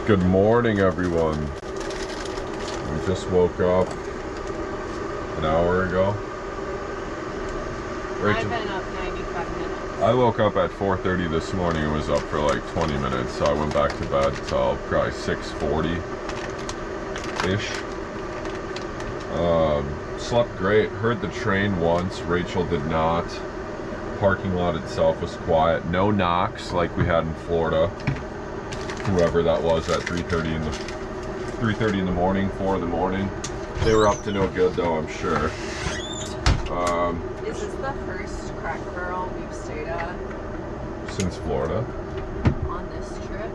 Good morning, everyone. We just woke up an hour ago. I've been up 95 minutes. I woke up at 4:30 this morning and was up for like 20 minutes, so I went back to bed till probably 6:40-ish. Slept great. Heard the train once. Rachel did not. Parking lot itself was quiet. No knocks like we had in Florida. Whoever that was at 3:30 in the morning, 4 in the morning. They were up to no good though, I'm sure. Is this the first Cracker Barrel we've stayed at? Since Florida? On this trip?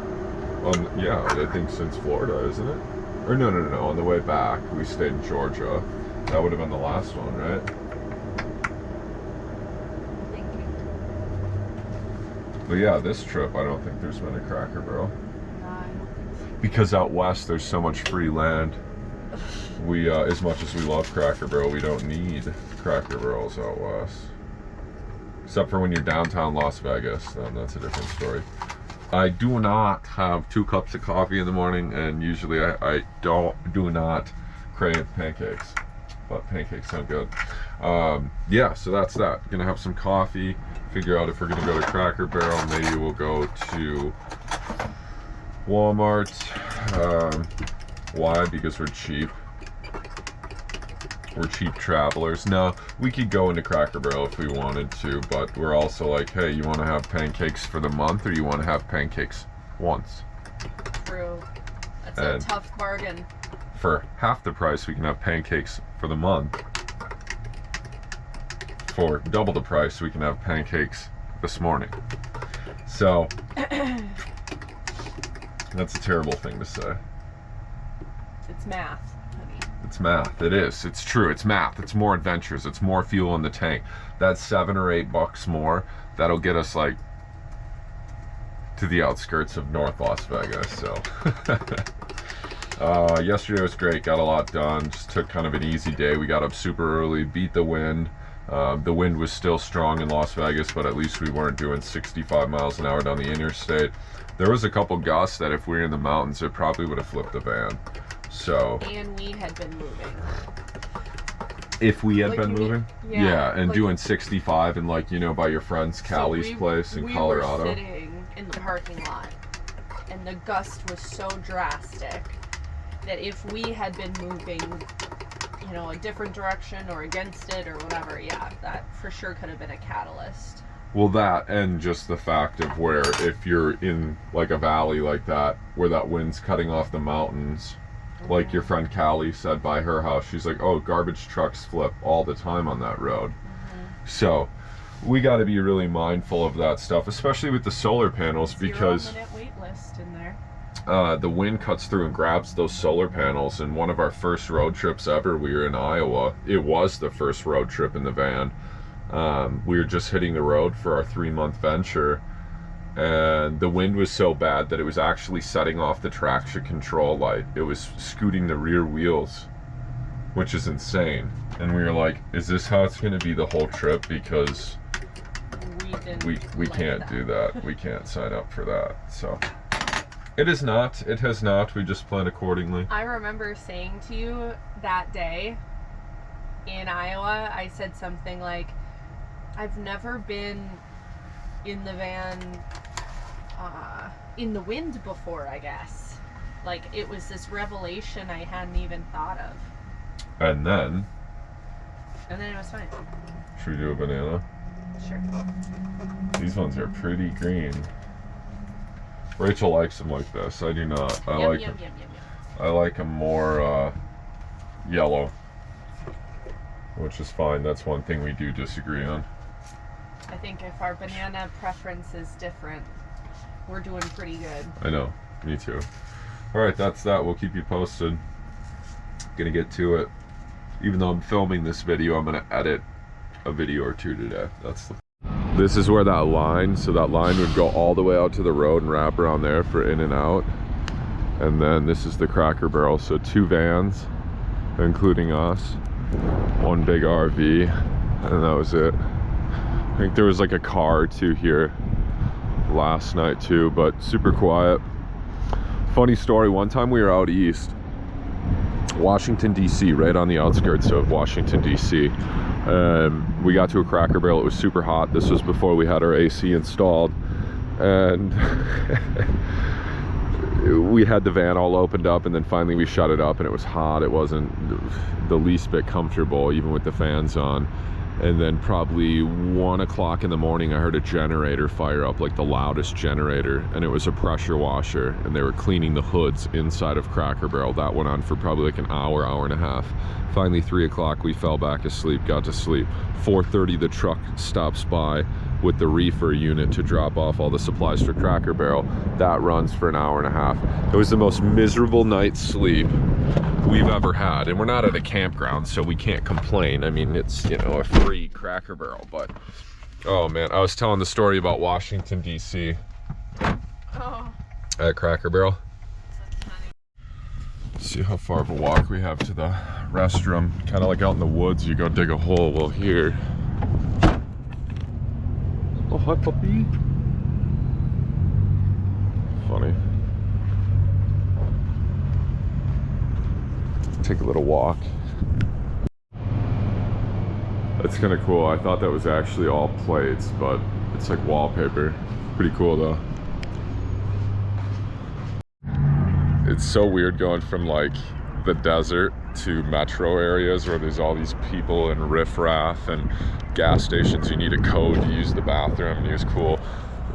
Yeah, I think since Florida, isn't it? Or no, on the way back, we stayed in Georgia. That would have been the last one, right? But yeah, this trip, I don't think there's been a Cracker Barrel. No, I don't think so. Because out west, there's so much free land. We, as much as we love Cracker Barrel, we don't need Cracker Barrels out west. Except for when you're downtown Las Vegas, then that's a different story. I do not have 2 cups of coffee in the morning, and usually I do not crave pancakes. But pancakes sound good. Yeah, so that's that. Gonna have some coffee, figure out if we're gonna go to Cracker Barrel. Maybe we'll go to Walmart. Why? Because we're cheap. We're cheap travelers. No, we could go into Cracker Barrel if we wanted to, but we're also like, hey, you want to have pancakes for the month, or you want to have pancakes once? True. That's a tough bargain. For half the price, we can have pancakes for the month. For double the price, we can have pancakes this morning. So, that's a terrible thing to say. It's math, honey. It's math. It is. It's true. It's math. It's more adventures. It's more fuel in the tank. That's $7 or $8 more. That'll get us like to the outskirts of North Las Vegas. So yesterday was great. Got a lot done. Just took kind of an easy day. We got up super early. Beat the wind. The wind was still strong in Las Vegas, but at least we weren't doing 65 miles an hour down the interstate. There was a couple gusts that if we were in the mountains, it probably would have flipped the van. So, and we had been moving. If we had been moving? Yeah, and like, doing 65 and like, you know, by your friend's Callie's place in Colorado. We were sitting in the parking lot, and the gust was so drastic that if we had been moving, you know, a different direction or against it or whatever, yeah, that for sure could have been a catalyst. Well, that and just the fact of where if you're in like a valley like that, where that wind's cutting off the mountains, like your friend Callie said by her house, she's like, oh, garbage trucks flip all the time on that road. So we got to be really mindful of that stuff, especially with the solar panels, because 0 minute wait list in there. The wind cuts through and grabs those solar panels. And one of our first road trips ever, we were in Iowa. It was the first road trip in the van. We were just hitting the road for our 3-month venture, and the wind was so bad that it was actually setting off the traction control light. It was scooting the rear wheels, which is insane. And we were like, is this how it's going to be the whole trip? Because we can't do that. We can't sign up for that. So it is not. It has not. We just plan accordingly. I remember saying to you that day in Iowa, I said something like, I've never been in the van in the wind before, I guess. Like, it was this revelation I hadn't even thought of. And then it was fine. Should we do a banana? Sure. These ones are pretty green. Rachel likes them like this. I do not. I like them more yellow, which is fine. That's one thing we do disagree on. I think if our banana preference is different, we're doing pretty good. I know. Me too. Alright, that's that. We'll keep you posted. Gonna get to it. Even though I'm filming this video, I'm gonna edit a video or 2 today. This is where that line, so that line would go all the way out to the road and wrap around there for in and out. And then this is the Cracker Barrel. So 2 vans, including us. 1 big RV, and that was it. I think there was like a car or 2 here last night too, but super quiet. Funny story, one time we were out east, Washington, D.C., right on the outskirts of Washington, D.C. We got to a Cracker Barrel. It was super hot. This was before we had our AC installed. And we had the van all opened up, and then finally we shut it up, and it was hot. It wasn't the least bit comfortable, even with the fans on. And then probably 1 o'clock in the morning, I heard a generator fire up, like the loudest generator, and it was a pressure washer, and they were cleaning the hoods inside of Cracker Barrel. That went on for probably like an hour, hour and a half. Finally, 3 o'clock, we fell back asleep, got to sleep. 4:30, the truck stops by with the reefer unit to drop off all the supplies for Cracker Barrel. That runs for an hour and a half. It was the most miserable night's sleep we've ever had, and we're not at a campground, so we can't complain. I mean, it's, you know, a free Cracker Barrel, but oh man, I was telling the story about Washington, D.C. At Cracker Barrel. See how far of a walk we have to the restroom. Kind of like out in the woods, you go dig a hole. Well, here. Oh, hi puppy. Funny. Take a little walk. That's kind of cool. I thought that was actually all plates, but it's like wallpaper. Pretty cool though. It's so weird going from like the desert to metro areas where there's all these people and riffraff and gas stations. You need a code to use the bathroom, and it was cool.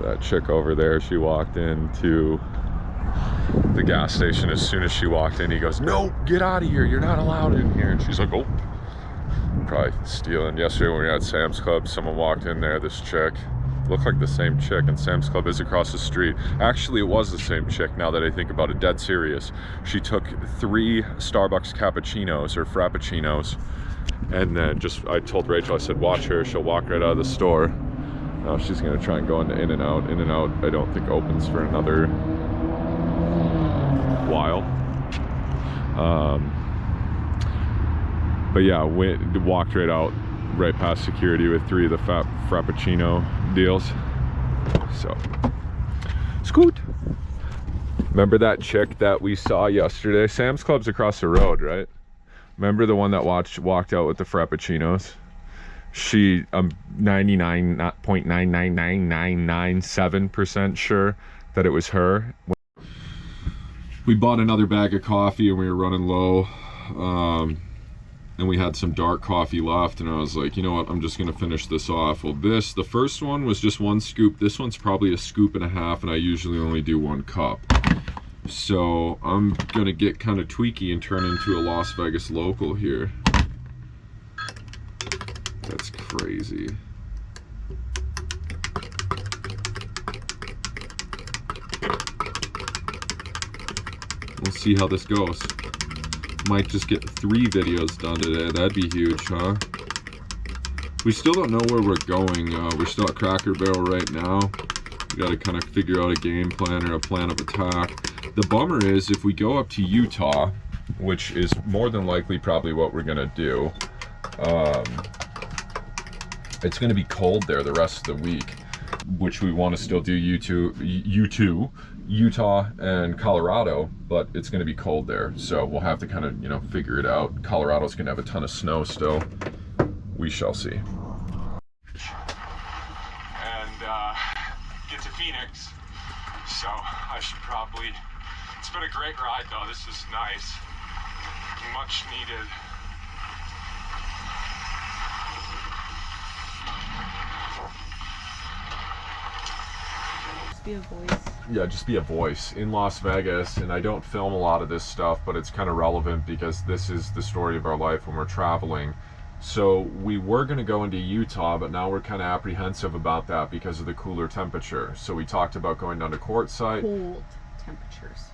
That chick over there, she walked into the gas station. As soon as she walked in, he goes, "No, get out of here, you're not allowed in here." And she's like, "Oh." Probably stealing. Yesterday when we were at Sam's Club, someone walked in there, this chick, looked like the same chick, and Sam's Club is across the street. Actually, it was the same chick, now that I think about it, dead serious. She took 3 Starbucks cappuccinos or frappuccinos, and then just, I told Rachel, I said, watch her, she'll walk right out of the store. Now she's gonna try and go into In-N-Out. In-N-Out, I don't think opens for another while. But yeah, walked right out, right past security with 3 of the frappuccino deals. So, scoot. Remember that chick that we saw yesterday? Sam's Club's across the road, right? Remember the one that walked out with the frappuccinos? She, I'm 99.999997% sure that it was her. We bought another bag of coffee and we were running low. And we had some dark coffee left, and I was like, you know what, I'm just gonna finish this off. Well, the first one was just 1 scoop. This one's probably a scoop and a half, and I usually only do 1 cup. So I'm gonna get kind of tweaky and turn into a Las Vegas local here. That's crazy. We'll see how this goes. Might just get 3 videos done today. That'd be huge, huh? We still don't know where we're going. We're still at Cracker Barrel right now. We gotta kind of figure out a game plan or a plan of attack. The bummer is if we go up to Utah, which is more than likely probably what we're gonna do, it's gonna be cold there the rest of the week, which we want to still do Utah and Colorado, but it's going to be cold there, so we'll have to kind of, you know, figure it out. Colorado's going to have a ton of snow still. We shall see. And get to Phoenix, so I should probably, it's been a great ride though. This is nice, much needed. Be a voice. Yeah, just be a voice in Las Vegas. And I don't film a lot of this stuff, but it's kind of relevant because this is the story of our life when we're traveling. So we were going to go into Utah, but now we're kind of apprehensive about that because of the cooler temperature. So we talked about going down to Quartzsite. Cold temperatures,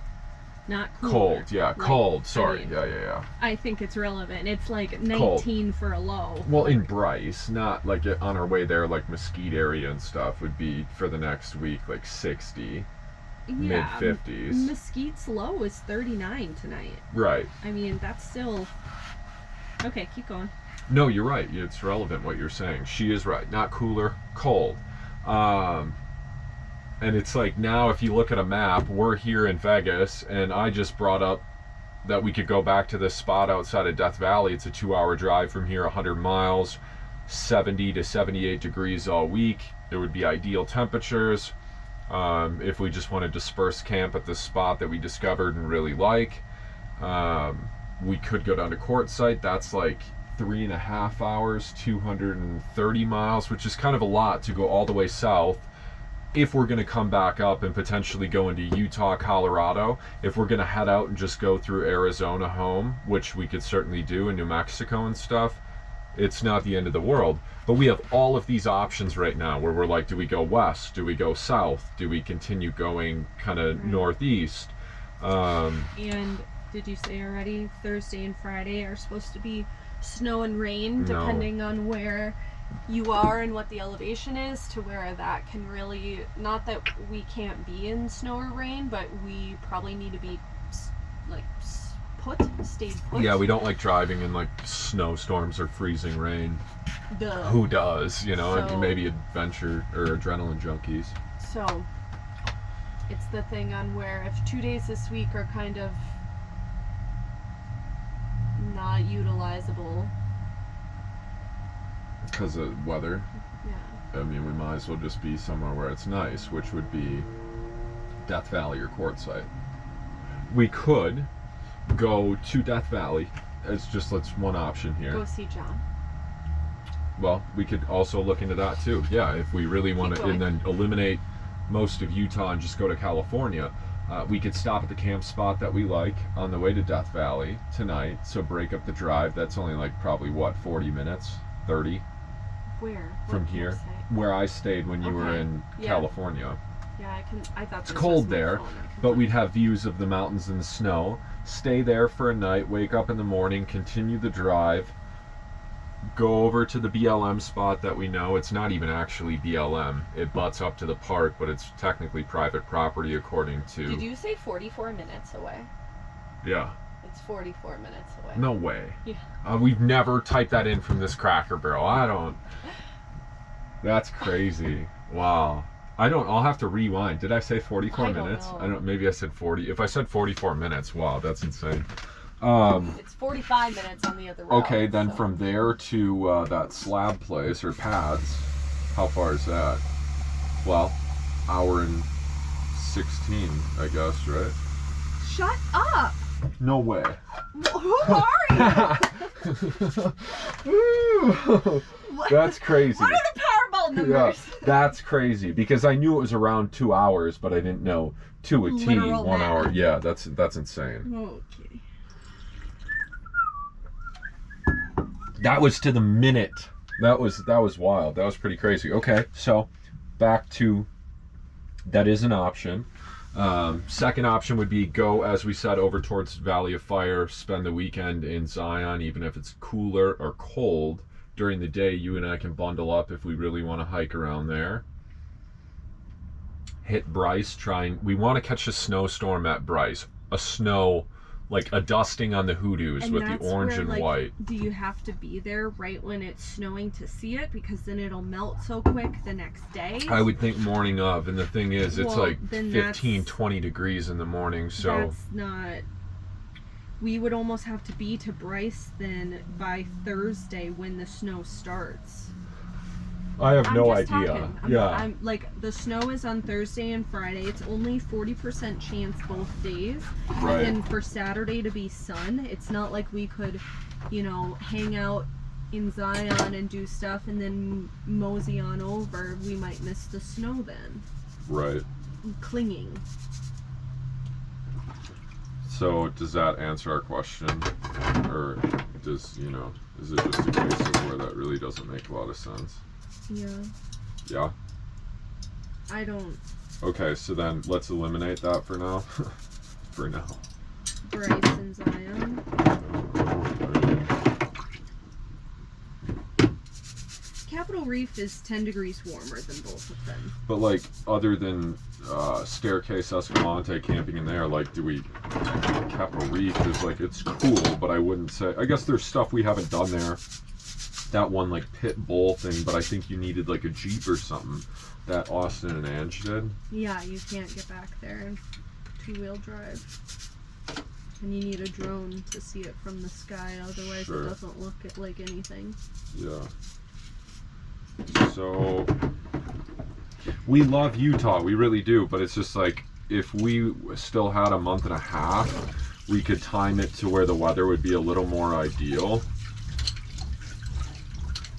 not cooler. Cold, yeah, like, cold. Sorry, I mean, yeah. I think it's relevant. It's like 19 cold. For a low. Well, like, in Bryce, not like on our way there, like Mesquite area and stuff would be for the next week like 60, mid 50s. Mesquite's low is 39 tonight. Right. I mean, that's still okay. Keep going. No, you're right. It's relevant what you're saying. She is right. Not cooler, cold. And it's like, now if you look at a map, we're here in Vegas, and I just brought up that we could go back to this spot outside of Death Valley. It's a 2-hour drive from here, 100 miles, 70 to 78 degrees all week. It would be ideal temperatures. If we just want to disperse camp at this spot that we discovered and really like, we could go down to Quartzsite. That's like 3.5 hours, 230 miles, which is kind of a lot to go all the way south. If we're going to come back up and potentially go into Utah, Colorado, if we're going to head out and just go through Arizona home, which we could certainly do, in New Mexico and stuff, it's not the end of the world. But we have all of these options right now where we're like, do we go west? Do we go south? Do we continue going kind of northeast? And did you say already Thursday and Friday are supposed to be snow and rain, depending on where you are and what the elevation is, to where that can really, not that we can't be in snow or rain, but we probably need to be like stayed put. Yeah, we don't like driving in like snowstorms or freezing rain. Who does, you know? So, maybe adventure or adrenaline junkies. So it's the thing on where if 2 days this week are kind of not utilizable because of weather. Yeah. I mean, we might as well just be somewhere where it's nice, which would be Death Valley or Quartzsite. We could go to Death Valley. It's just, that's one option here. Go see John. Well, we could also look into that too. Yeah, if we really want to, and then eliminate most of Utah and just go to California. We could stop at the camp spot that we like on the way to Death Valley tonight. So break up the drive. That's only like probably what, 40 minutes, 30. Where? From here, where I stayed when you were in California. Yeah, I thought it's cold there, but we'd have views of the mountains and the snow. Stay there for a night, wake up in the morning, continue the drive, go over to the BLM spot that we know. It's not even actually BLM. It butts up to the park, but it's technically private property according to... Did you say 44 minutes away? Yeah. It's 44 minutes away. No way. Yeah. We've never typed that in from this Cracker Barrel. I don't... That's crazy. Wow. I'll have to rewind. Did I say 44 minutes? Know. I don't, maybe I said 40. If I said 44 minutes, wow, that's insane. It's 45 minutes on the other road. Okay, then from there to that slab place or pads, how far is that? Well, hour and 16, I guess, right? Shut up! No way. Who are you? That's crazy. What are the Powerball numbers? Yeah, that's crazy, because I knew it was around 2 hours, but I didn't know to a T, Literal 1 math. hour. Yeah, that's insane. Okay. That was to the minute. That was wild. That was pretty crazy. Okay, so back to, that is an option. Second option would be go, as we said, over towards Valley of Fire, spend the weekend in Zion, even if it's cooler or cold. During the day, you and I can bundle up if we really want to hike around there. Hit Bryce, we want to catch a snowstorm at Bryce. A snow, like a dusting on the hoodoos and with the orange where, and like, white. Do you have to be there right when it's snowing to see it? Because then it'll melt so quick the next day? I would think morning of, and the thing is, it's like then 15, 20 degrees in the morning, so... That's not... We would almost have to be to Bryce then by Thursday when the snow starts. I have no idea. I'm like, the snow is on Thursday and Friday. It's only 40% chance both days. Right. And then for Saturday to be sun, it's not like we could, hang out in Zion and do stuff and then mosey on over. We might miss the snow then. Right. Clinging. So does that answer our question? Or does, is it just a case of where that really doesn't make a lot of sense? Yeah. Yeah? I don't... Okay, so then let's eliminate that for now. For now. Bryce and Zion. Capitol Reef is 10 degrees warmer than both of them. But like, other than Staircase, Escalante, camping in there, like, Capitol Reef is like, it's cool, but I wouldn't say, I guess there's stuff we haven't done there that one like pit bull thing, but I think you needed like a Jeep or something that Austin and Ange did. Yeah, you can't get back there. 2-wheel drive. And you need a drone to see it from the sky, otherwise Sure. it doesn't look like anything. Yeah. So we love Utah, we really do, but it's just like if we still had a month and a half, we could time it to where the weather would be a little more ideal.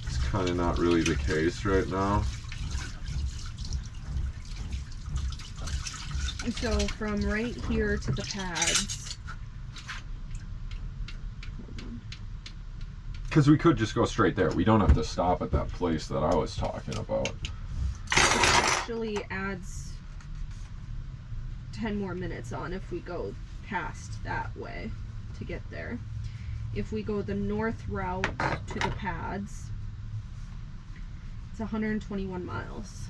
It's kind of not really the case right now. So from right here to the pads, Because we could just go straight there. We don't have to stop at that place that I was talking about. it actually adds 10 more minutes on if we go past that way to get there. If we go the north route to the pads, it's 121 miles.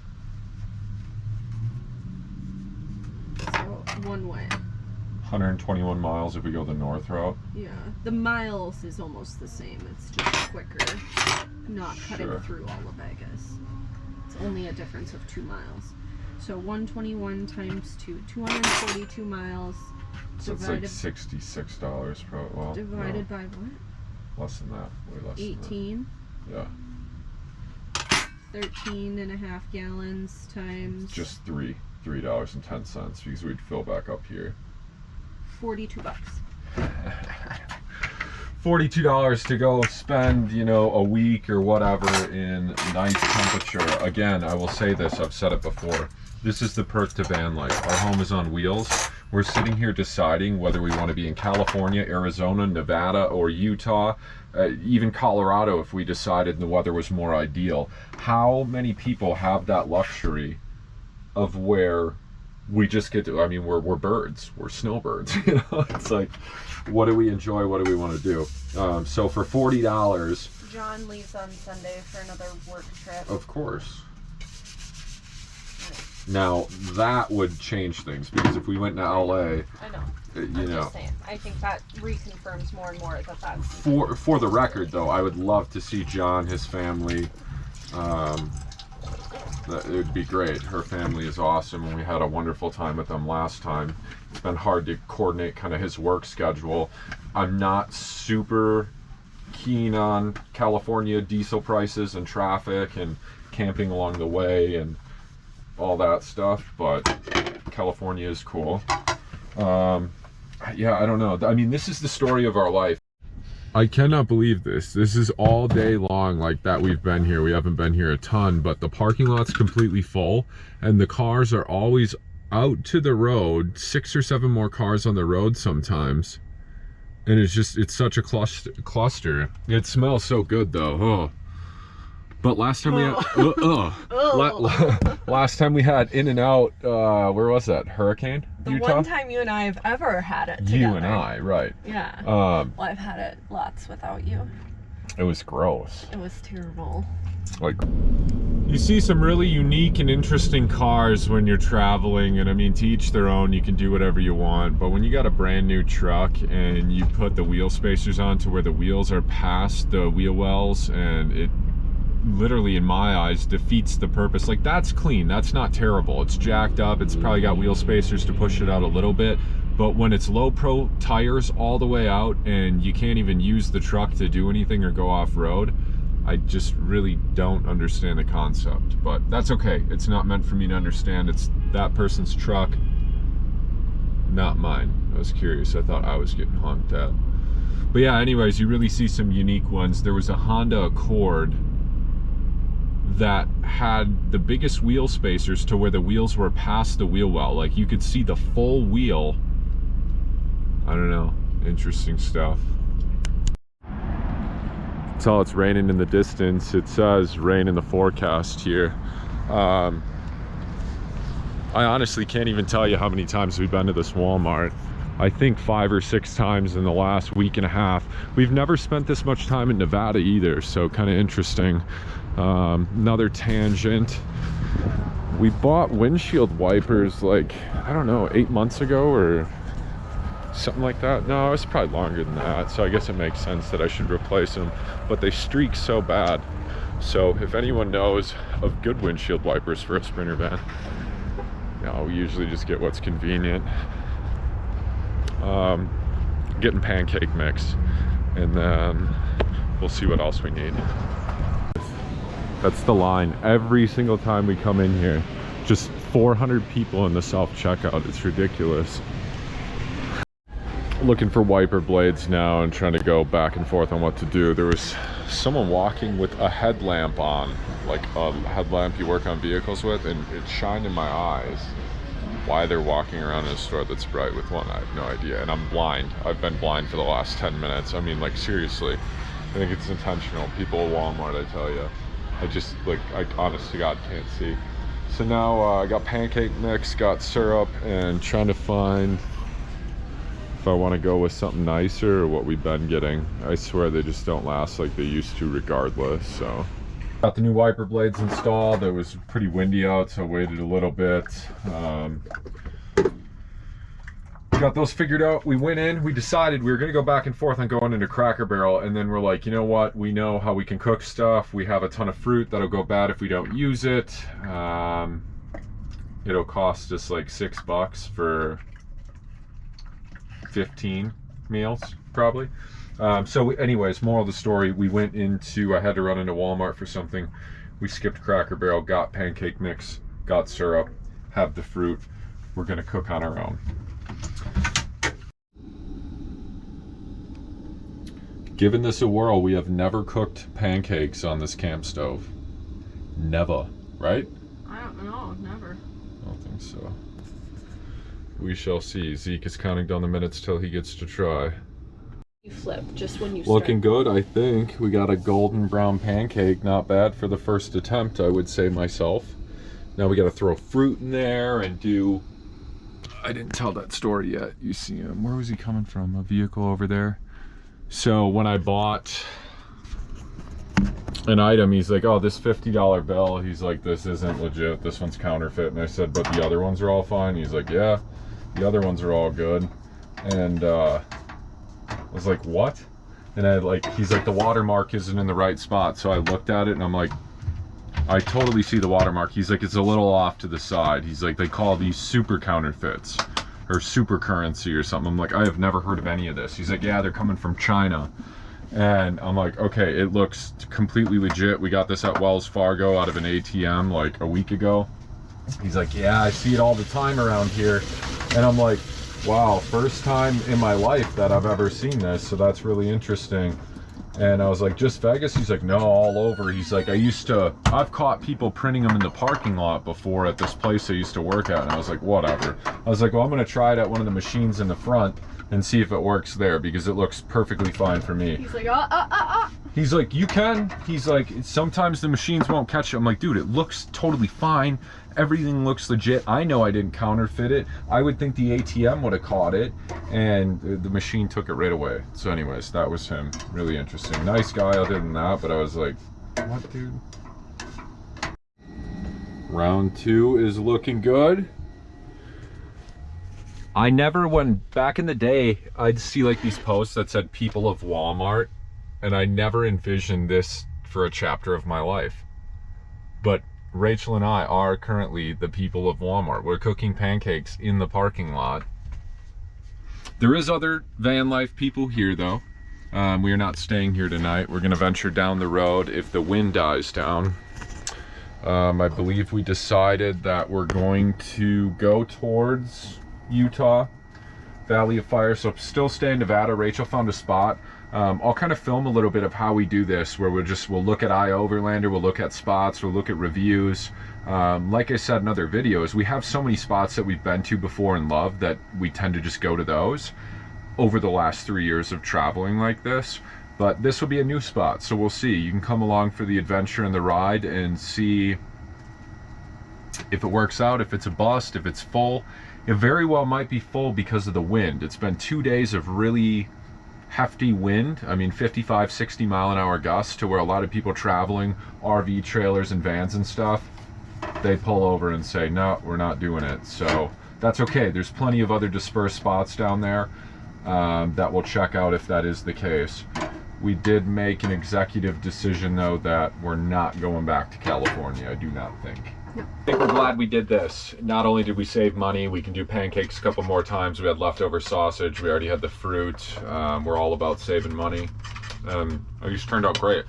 So one way. 121 miles if we go the north route. Yeah, the miles is almost the same. It's just quicker, not cutting Sure. through all of Vegas. It's only a difference of 2 miles. So 121 times 2, 242 miles. So it's like $66 probably. Well, Divided no, by what? less than that. Way less 18. than that. Yeah. 13.5 gallons times Just $3.10 because we'd fill back up here. $42. $42 to go spend, you know, a week or whatever in nice temperature. Again, I will say this, I've said it before. This is the perk to van life. Our home is on wheels. We're sitting here deciding whether we want to be in California, Arizona, Nevada, or Utah, even Colorado if we decided the weather was more ideal. How many people have that luxury of where we just get to, I mean, we're birds, we're snowbirds, you know? It's like, what do we enjoy, what do we want to do? So for $40, John leaves on Sunday for another work trip. of course. Now that would change things because if we went to LA, I know. you I'm know, just saying. I think that reconfirms more and more that that's for the record though, I would love to see John, his family. It would be great. Her family is awesome, and we had a wonderful time with them last time. It's been hard to coordinate kind of his work schedule. I'm not super keen on California diesel prices and traffic and camping along the way and all that stuff, but California is cool. Yeah, I don't know. I mean, this is the story of our life. I cannot believe this. This is all day long like that we've been here. We haven't been here a ton, but the parking lot's completely full and the cars are always out to the road, 6 or 7 more cars on the road sometimes. And it's such a cluster. It smells so good though. Oh. But last time we had, last time we had In-N-Out, where was that? Hurricane? the Utah? one time you and I have ever had it together. You and I, right. Yeah. Well, I've had it lots without you. It was gross. It was terrible. Like, you see some really unique and interesting cars when you're traveling, and I mean, to each their own, you can do whatever you want, but when you got a brand new truck and you put the wheel spacers on to where the wheels are past the wheel wells, and it literally, in my eyes, defeats the purpose. Like, that's clean, that's not terrible, it's jacked up, it's probably got wheel spacers to push it out a little bit, but when it's low pro tires all the way out and you can't even use the truck to do anything or go off-road, I just really don't understand the concept. But that's okay, it's not meant for me to understand. It's that person's truck, not mine. I was curious, I thought I was getting honked at. But yeah, anyways, you really see some unique ones. There was a Honda Accord that had the biggest wheel spacers to where the wheels were past the wheel well. Like, you could see the full wheel. I don't know, interesting stuff. Tell it's raining in the distance. It says rain in the forecast here. I honestly can't even tell you how many times we've been to this Walmart. I think 5 or 6 times in the last week and a half. We've never spent this much time in Nevada either, so kind of interesting. Another tangent. We bought windshield wipers like, I don't know, 8 months ago or something like that. No, it's probably longer than that, so I guess it makes sense that I should replace them, but they streak so bad. So if anyone knows of good windshield wipers for a Sprinter van, we usually just get what's convenient. Getting pancake mix, and then we'll see what else we need. That's the line every single time we come in here. Just 400 people in the self-checkout. It's ridiculous. Looking for wiper blades now and trying to go back and forth on what to do. There was someone walking with a headlamp on, like a headlamp you work on vehicles with, and it shined in my eyes. Why they're walking around in a store that's bright with one, I have no idea. And I'm blind. I've been blind for the last 10 minutes. I mean, like, seriously, I think it's intentional. People at Walmart, I tell you, I honest to God can't see. So now I got pancake mix, got syrup, and trying to find if I want to go with something nicer or what we've been getting. I swear they just don't last like they used to regardless. So got the new wiper blades installed. It was pretty windy out, so I waited a little bit. Got those figured out. We went in, we decided we were going to go back and forth on going into Cracker Barrel, and then we're like, you know what, we know how we can cook stuff. We have a ton of fruit that'll go bad if we don't use it. It'll cost us like $6 for 15 meals probably. Anyways, moral of the story, we went into, I had to run into Walmart for something. We skipped Cracker Barrel, got pancake mix, got syrup, have the fruit. We're gonna cook on our own. Given this a whirl, we have never cooked pancakes on this camp stove. Never, right? I don't know, never. I don't think so. We shall see. Zeke is counting down the minutes till he gets to try. You flip just when you Looking good, I think. We got a golden brown pancake. Not bad for the first attempt, I would say myself. Now we got to throw fruit in there and do... I didn't tell that story yet. You see him. Where was he coming from? A vehicle over there? So when I bought an item, he's like, oh, this $50 bill. He's like, this isn't legit. This one's counterfeit. And I said, but the other ones are all fine. He's like, yeah, the other ones are all good. And I was like, what? And he's like, the watermark isn't in the right spot. So I looked at it and I'm like, I totally see the watermark. He's like, it's a little off to the side. He's like, they call these super counterfeits or super currency or something. I'm like, I have never heard of any of this. He's like, yeah, they're coming from China. And I'm like, okay, it looks completely legit. We got this at Wells Fargo out of an ATM like a week ago. He's like, yeah, I see it all the time around here. And I'm like, wow, first time in my life that I've ever seen this. So that's really interesting. And I was like, just Vegas? He's like, no, all over. He's like, I've caught people printing them in the parking lot before at this place I used to work at. And I was like, whatever. I was like, well, I'm going to try it at one of the machines in the front and see if it works there because it looks perfectly fine for me. He's like, He's like, you can. He's like, sometimes the machines won't catch it. I'm like, dude, it looks totally fine. Everything looks legit. I know I didn't counterfeit it. I would think the ATM would have caught it, and the machine took it right away. So anyways, that was him. Really interesting. Nice guy other than that, but I was like, what, dude? Round 2 is looking good. I never, back in the day, I'd see like these posts that said people of Walmart, and I never envisioned this for a chapter of my life. But Rachel and I are currently the people of Walmart. We're cooking pancakes in the parking lot. There is other van life people here though. We are not staying here tonight. We're gonna venture down the road if the wind dies down. I believe we decided that we're going to go towards Utah, Valley of Fire. So still stay in Nevada. Rachel found a spot. I'll kind of film a little bit of how we do this, where we'll look at iOverlander, we'll look at spots, we'll look at reviews. Like I said in other videos, we have so many spots that we've been to before and loved that we tend to just go to those over the last 3 years of traveling like this. But this will be a new spot, so we'll see. You can come along for the adventure and the ride and see if it works out, if it's a bust, if it's full. It very well might be full because of the wind. It's been 2 days of really hefty wind. I mean, 55, 60 mile an hour gusts, to where a lot of people traveling, RV trailers and vans and stuff, they pull over and say, no, we're not doing it. So that's okay. There's plenty of other dispersed spots down there. that will check out if that is the case. We did make an executive decision, though, that we're not going back to California, I do not think. No. I think we're glad we did this. Not only did we save money, we can do pancakes a couple more times. We had leftover sausage, we already had the fruit. We're all about saving money. It just turned out great.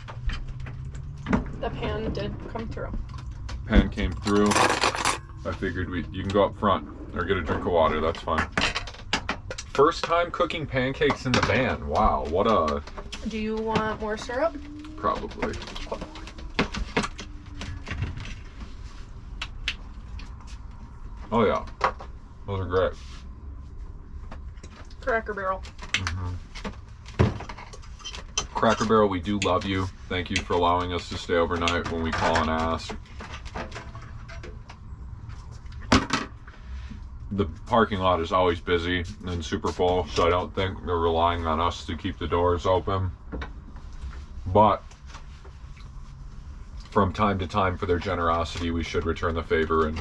The pan did come through. Pan came through. I figured you can go up front or get a drink of water, that's fine. First time cooking pancakes in the van. Wow, what a... Do you want more syrup? Probably. Oh yeah, those are great. Cracker Barrel. Cracker Barrel, we do love you. Thank you for allowing us to stay overnight when we call and ask. The parking lot is always busy and super full, so I don't think they're relying on us to keep the doors open. But from time to time, for their generosity, we should return the favor. And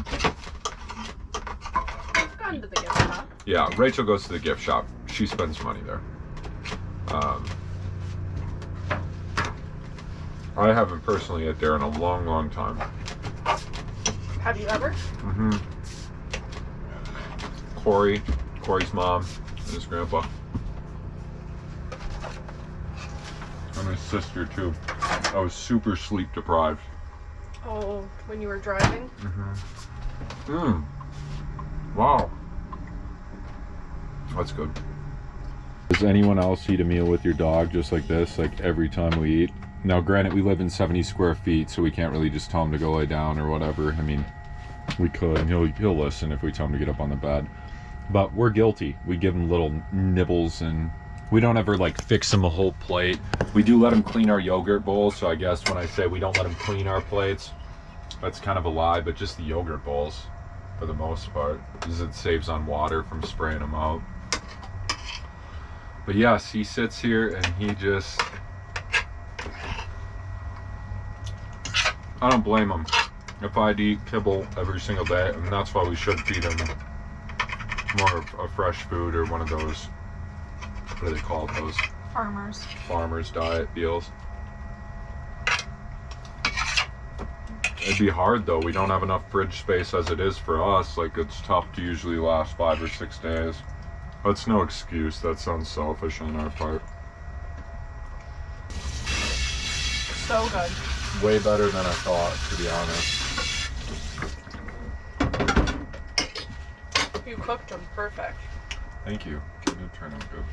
I've gone to the gift shop. yeah, Rachel goes to the gift shop. She spends money there. I haven't personally ate there in a long, long time. Have you ever? Corey's mom, and his grandpa. And his sister too. I was super sleep deprived. Oh, when you were driving? Wow. That's good. Does anyone else eat a meal with your dog just like this, like every time we eat? Now granted, we live in 70 square feet, so we can't really just tell him to go lay down or whatever. I mean, we could, and he'll listen if we tell him to get up on the bed. But we're guilty. We give him little nibbles, and we don't ever like fix him a whole plate. We do let him clean our yogurt bowls, so I guess when I say we don't let him clean our plates, that's kind of a lie, but just the yogurt bowls for the most part, because it saves on water from spraying them out. But yes, he sits here and he just... I don't blame him. If I'd eat kibble every single day, and that's why we should feed him more of a fresh food or one of those, what do they call those? Farmers diet deals. It'd be hard though. We don't have enough fridge space as it is for us. Like, it's tough to usually last 5 or 6 days. That's no excuse. That sounds selfish on our part. So good. Way better than I thought, to be honest. You cooked them perfect. Thank you. It did turn out good.